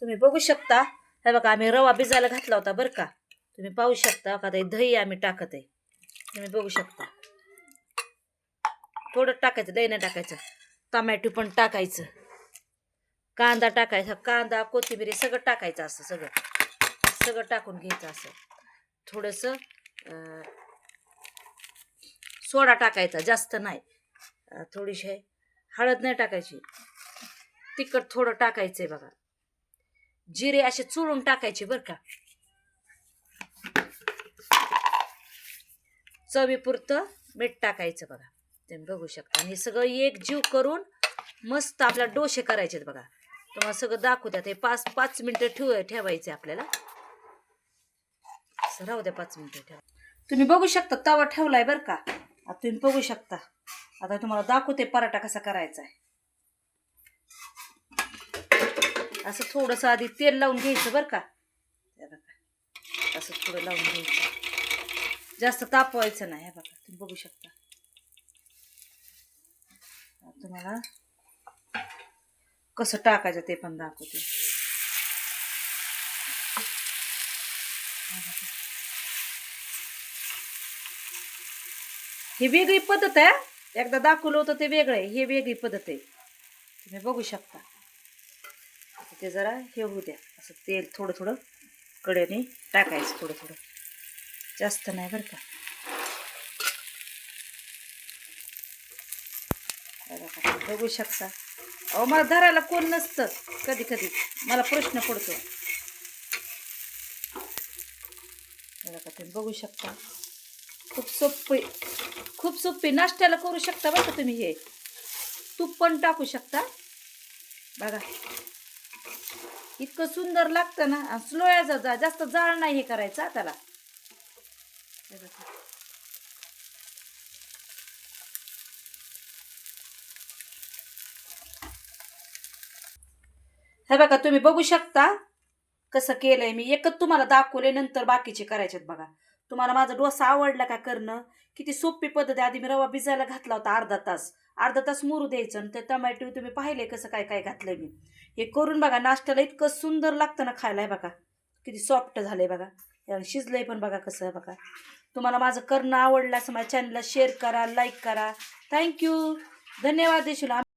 तुम्ही बघू शकता. हे बघा आम्ही रवा भिजायला घातला होता बरं का. तुम्ही पाहू शकता का ते दही आम्ही टाकत आहे. तुम्ही बघू शकता. थोडं टाकायचं, दही नाही टाकायचं. टोमॅटो पण टाकायचं, कांदा टाकायचा, कांदा कोथिंबीर सगळं टाकायचं. असं सगळं टाकून घ्यायचं. असं थोडंसं सोडा टाकायचा, जास्त नाही. थोडीशी हळद नाही टाकायची. तिखट थोडं टाकायचंय बघा. जिरे असे चुळून टाकायचे बरं का. चवीपुरतं मीठ टाकायचं बघा. तुम्ही बघू शकता. आणि हे सगळं एक जीव करून मस्त आपल्याला डोसे करायचे बघा. तुम्हाला सगळं दाखवत्यात. हे 5 मिनिटं ठेवायचे आपल्याला. राहू द्या 5 मिनिटं ठेवा. तुम्ही बघू शकता तवा ठेवलाय बरं का. आता तुम्ही बघू शकता. आता तुम्हाला दाखवते पराठा कसा करायचा आहे. असं थोडंसं आधी तेल लावून घ्यायचं बरं का. असं थोडं लावून घ्यायचं, जास्त तापवायचं नाही. हे बघा तुम्ही बघू शकता. तुम्हाला कसं टाकायचं ते पण दाखवते. ही वेगळी पद्धत आहे. एकदा दाखवलं होतं ते वेगळं आहे, हे वेगळी पद्धत आहे. तुम्ही बघू शकता. ते जरा हे होऊ द्या. असं तेल थोडं थोडं कडेने टाकायचं, थोडं थोडं, जास्त नाही बरं का. बघू शकता. अहो मला धरायला कोण नसतं कधी कधी, मला प्रश्न पडतो. तुम्ही बघू शकता. खूप सोपी नाश्त्याला करू शकता बरं का तुम्ही. हे तूप पण टाकू शकता बघा. इतकं सुंदर लागतं ना. स्लोयाचा जास्त जाळ नाही हे करायचा त्याला. हे बघा तुम्ही बघू शकता कसं केलंय मी. एकच तुम्हाला दाखवले, नंतर बाकीचे करायचे बघा. तुम्हाला माझा डोसा आवडला का करणं. किती सोपी पद्धत आहे. आधी मी रवा भिजायला घातला होता अर्धा तास मुरू द्यायचं. आणि ते टोमॅटो तुम्ही पाहिले कसं काय काय घातलंय मी. हे करून बघा. नाश्त्याला इतकं सुंदर लागतं ना खायला. हे बघा किती सॉफ्ट झालंय बघा. शिजलंय पण बघा कसं. आहे बघा. तुम्हाला माझं करणं आवडलं असं माझ्या चॅनलला शेअर करा, लाईक करा. थँक्यू, धन्यवाद देशील.